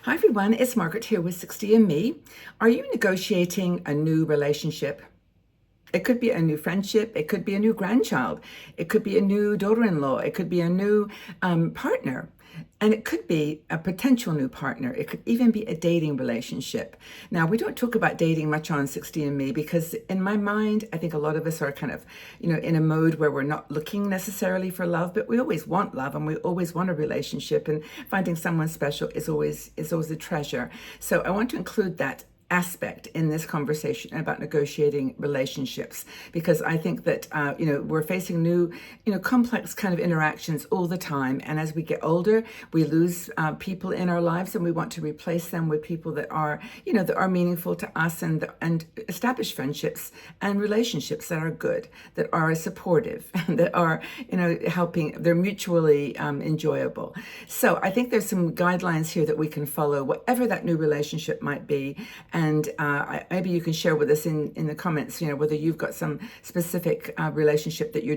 Hi everyone, it's Margaret here with 60 and Me. Are you negotiating a new relationship? It could be a new friendship, it could be a new grandchild, it could be a new daughter-in-law, it could be a new partner, and it could be a potential new partner. It could even be a dating relationship. Now, we don't talk about dating much on 60 and Me because in my mind, I think a lot of us are kind of, in a mode where we're not looking necessarily for love, but we always want love and we always want a relationship, and finding someone special is always a treasure. So I want to include that aspect in this conversation about negotiating relationships, because I think that we're facing new complex kind of interactions all the time, and as we get older we lose people in our lives, and we want to replace them with people that are meaningful to us, and establish friendships and relationships that are good, that are supportive, that are helping, they're mutually enjoyable. So I think there's some guidelines here that we can follow, whatever that new relationship might be. And maybe you can share with us in the comments, whether you've got some specific relationship that you're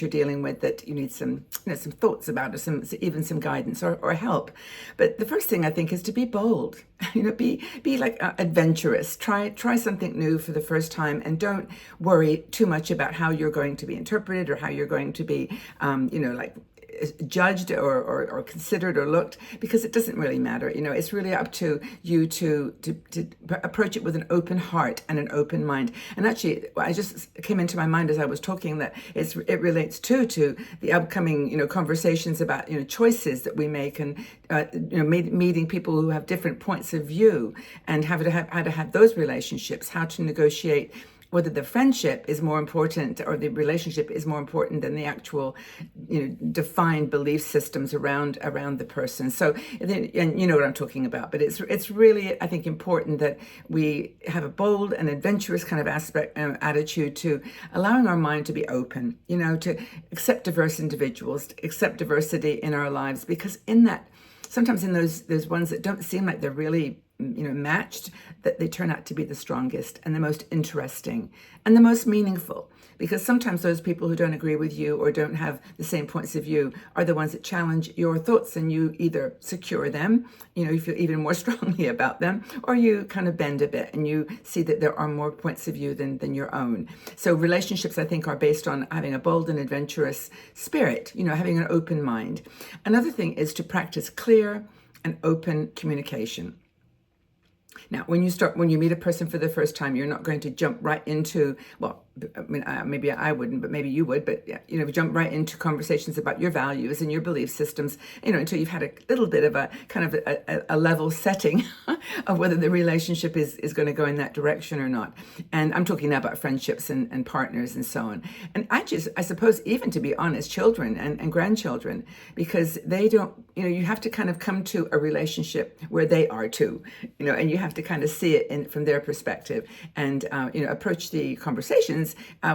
dealing with that you need some some thoughts about, or even some guidance or help. But the first thing I think is to be bold. Be like adventurous. Try something new for the first time, and don't worry too much about how you're going to be interpreted or how you're going to be judged or considered or looked, because it doesn't really matter. It's really up to you to approach it with an open heart and an open mind. And actually, I just came into my mind as I was talking that it relates to the upcoming conversations about choices that we make, and meeting people who have different points of view, and how to have those relationships, how to negotiate whether the friendship is more important or the relationship is more important than the actual defined belief systems around the person. So, and you know what I'm talking about. But it's really, I think, important that we have a bold and adventurous kind of attitude to allowing our mind to be open, to accept diverse individuals, to accept diversity in our lives, because in that, sometimes in those ones that don't seem like they're really matched, that they turn out to be the strongest and the most interesting and the most meaningful. Because sometimes those people who don't agree with you or don't have the same points of view are the ones that challenge your thoughts, and you either secure them, you feel even more strongly about them, or you kind of bend a bit and you see that there are more points of view than your own. So relationships, I think, are based on having a bold and adventurous spirit, having an open mind. Another thing is to practice clear and open communication. Now, when you meet a person for the first time, you're not going to jump right into, well, I mean, maybe I wouldn't, but maybe you would, but jump right into conversations about your values and your belief systems, until you've had a little bit of a kind of a level setting of whether the relationship is going to go in that direction or not. And I'm talking now about friendships and partners and so on. And I suppose, even to be honest, children and grandchildren, because they don't, you have to kind of come to a relationship where they are too, and you have to kind of see it from their perspective, and approach the conversations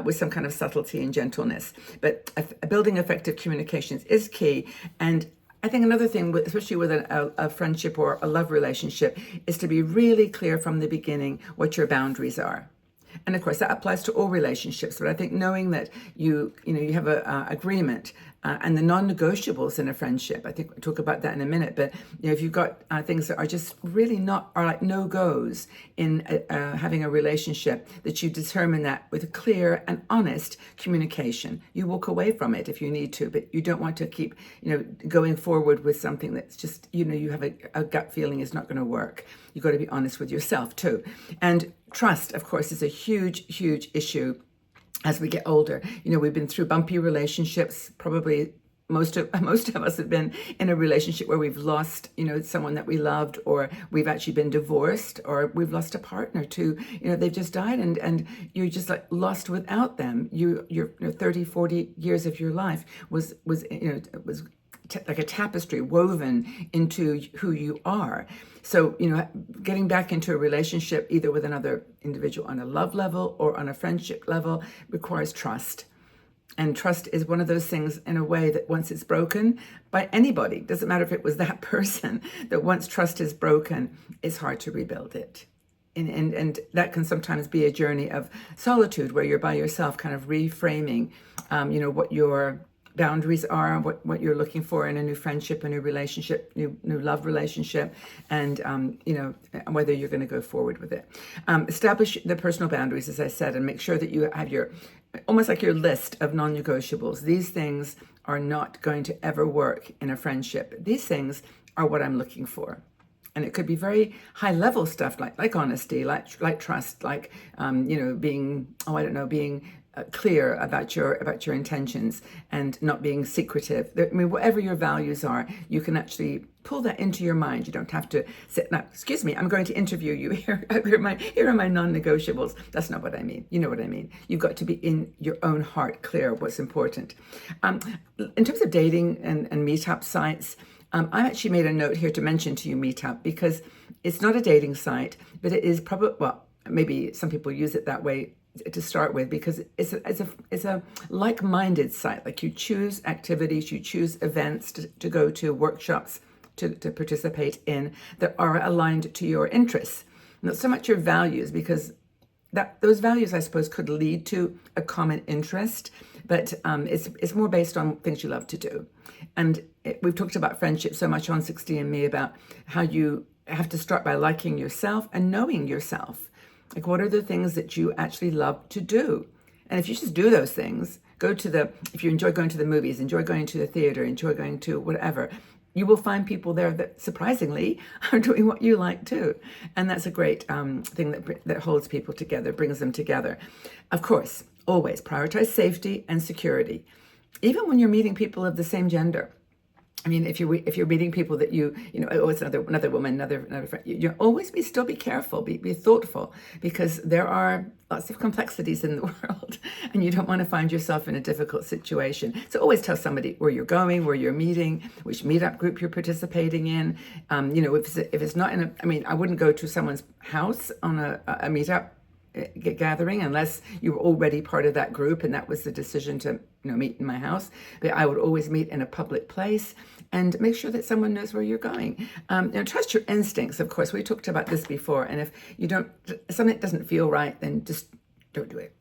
with some kind of subtlety and gentleness. But building effective communications is key. And I think another thing, especially with a friendship or a love relationship, is to be really clear from the beginning what your boundaries are. And of course, that applies to all relationships. But I think knowing that you have a agreement and the non-negotiables in a friendship. I think we'll talk about that in a minute. But if you've got things that are just really are like no-goes in having a relationship, that you determine that with a clear and honest communication. You walk away from it if you need to, but you don't want to keep going forward with something that's just you have a gut feeling is not going to work. You've got to be honest with yourself too. And trust, of course, is a huge, huge issue as we get older. We've been through bumpy relationships. Probably most of us have been in a relationship where we've lost, someone that we loved, or we've actually been divorced, or we've lost a partner to, they've just died, and you're just like lost without them. Your 30, 40 years of your life was like a tapestry woven into who you are. So, getting back into a relationship, either with another individual on a love level or on a friendship level, requires trust. And trust is one of those things, in a way, that once it's broken by anybody, doesn't matter if it was that person, that once trust is broken, it's hard to rebuild it. And that can sometimes be a journey of solitude, where you're by yourself, kind of reframing, what your boundaries are, what you're looking for in a new friendship, a new relationship, new love relationship, and whether you're going to go forward with it. Establish the personal boundaries, as I said, and make sure that you have your almost like your list of non-negotiables. These things are not going to ever work in a friendship. These things are what I'm looking for. And it could be very high level stuff like honesty, like trust, like being being clear about your intentions and not being secretive. I mean, whatever your values are, you can actually pull that into your mind. You don't have to say, "Now, excuse me, I'm going to interview you. Here are my non-negotiables." That's not what I mean. You know what I mean. You've got to be in your own heart clear what's important. In terms of dating and meetup sites, I actually made a note here to mention to you Meetup, because it's not a dating site, but it is probably, well, maybe some people use it that way to start with, because it's a like-minded site. Like, you choose activities, you choose events to go to, workshops to participate in that are aligned to your interests, not so much your values, because those values, I suppose, could lead to a common interest, but it's more based on things you love to do. And we've talked about friendship so much on 60 and Me, about how you have to start by liking yourself and knowing yourself. Like, what are the things that you actually love to do? And if you just do those things, if you enjoy going to the movies, enjoy going to the theater, enjoy going to whatever, you will find people there that surprisingly are doing what you like too. And that's a great thing that holds people together, brings them together. Of course, always prioritize safety and security, even when you're meeting people of the same gender. I mean, if you're meeting people that oh, it's another woman, another friend, you always still be careful, be thoughtful, because there are lots of complexities in the world, and you don't want to find yourself in a difficult situation. So always tell somebody where you're going, where you're meeting, which meetup group you're participating in. If it's not I wouldn't go to someone's house on a meetup gathering unless you were already part of that group and that was the decision to meet in my house. But I would always meet in a public place and make sure that someone knows where you're going. Trust your instincts. Of course, we talked about this before, and if something doesn't feel right, then just don't do it.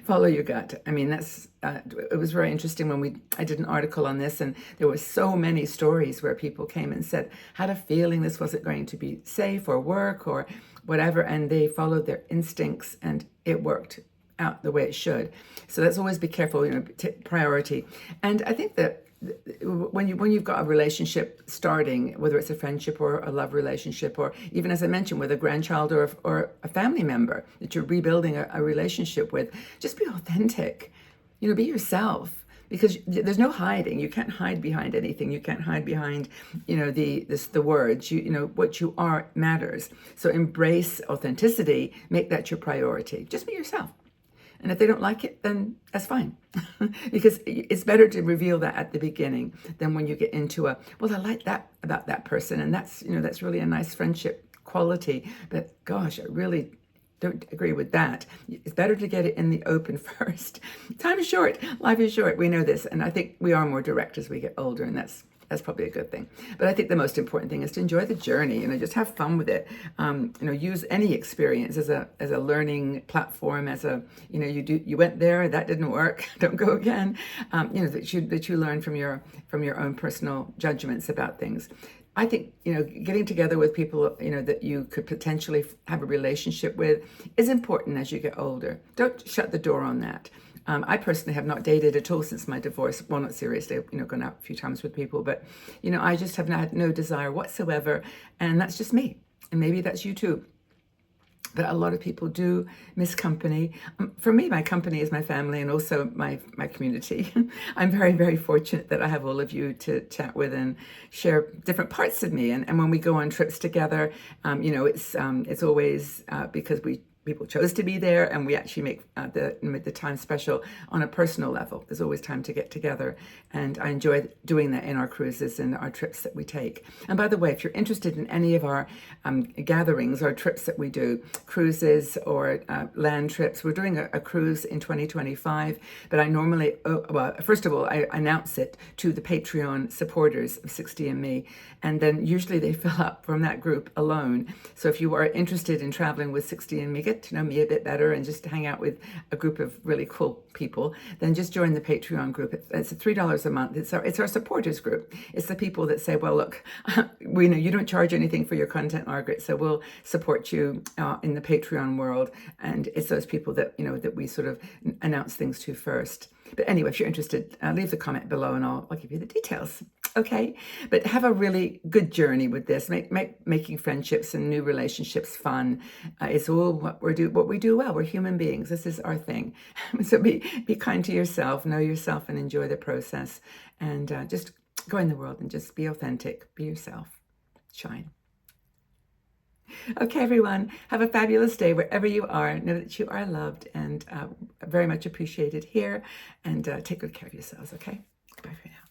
Follow your gut. I mean, it was very interesting when I did an article on this, and there were so many stories where people came and said, had a feeling this wasn't going to be safe or work or whatever, and they followed their instincts and it worked out the way it should. So let's always be careful, priority. And I think that when you've got a relationship starting, whether it's a friendship or a love relationship, or even, as I mentioned, with a grandchild or a family member that you're rebuilding a relationship with, just be authentic. Be yourself, because there's no hiding. You can't hide behind anything. You can't hide behind, the words. What you are matters. So embrace authenticity. Make that your priority. Just be yourself. And if they don't like it, then that's fine. Because it's better to reveal that at the beginning than when you get into I like that about that person, and that's really a nice friendship quality. But gosh, I really don't agree with that. It's better to get it in the open first. Time is short. Life is short. We know this. And I think we are more direct as we get older, and that's probably a good thing. But I think the most important thing is to enjoy the journey, just have fun with it. Use any experience as a learning platform, you went there, that didn't work, don't go again. That you learn from your own personal judgments about things. I think, getting together with people, that you could potentially have a relationship with is important as you get older. Don't shut the door on that. I personally have not dated at all since my divorce. Well, not seriously, I've gone out a few times with people, but, I just have had no desire whatsoever. And that's just me. And maybe that's you too. But a lot of people do miss company. For me, my company is my family and also my community. I'm very, very fortunate that I have all of you to chat with and share different parts of me. And when we go on trips together, it's always because people chose to be there, and we actually make the time special on a personal level. There's always time to get together, and I enjoy doing that in our cruises and our trips that we take. And by the way, if you're interested in any of our gatherings or trips that we do, cruises or land trips, we're doing a cruise in 2025, but I normally, first of all, I announce it to the Patreon supporters of 60 and Me, and then usually they fill up from that group alone. So if you are interested in traveling with 60 and Me, get get to know me a bit better and just hang out with a group of really cool people, then just join the Patreon group. It's $3 a month. It's our supporters group. It's the people that say, well, look, we know you don't charge anything for your content, Margaret, so we'll support you in the Patreon world. And it's those people that, that we sort of announce things to first. But anyway, if you're interested, leave the comment below and I'll give you the details. Okay, but have a really good journey with this. Making friendships and new relationships fun. It's all what we do well. We're human beings. This is our thing. So be kind to yourself, know yourself, and enjoy the process. And just go in the world and just be authentic. Be yourself. Shine. Okay, everyone, have a fabulous day wherever you are. Know that you are loved and very much appreciated here. And take good care of yourselves, okay? Bye for now.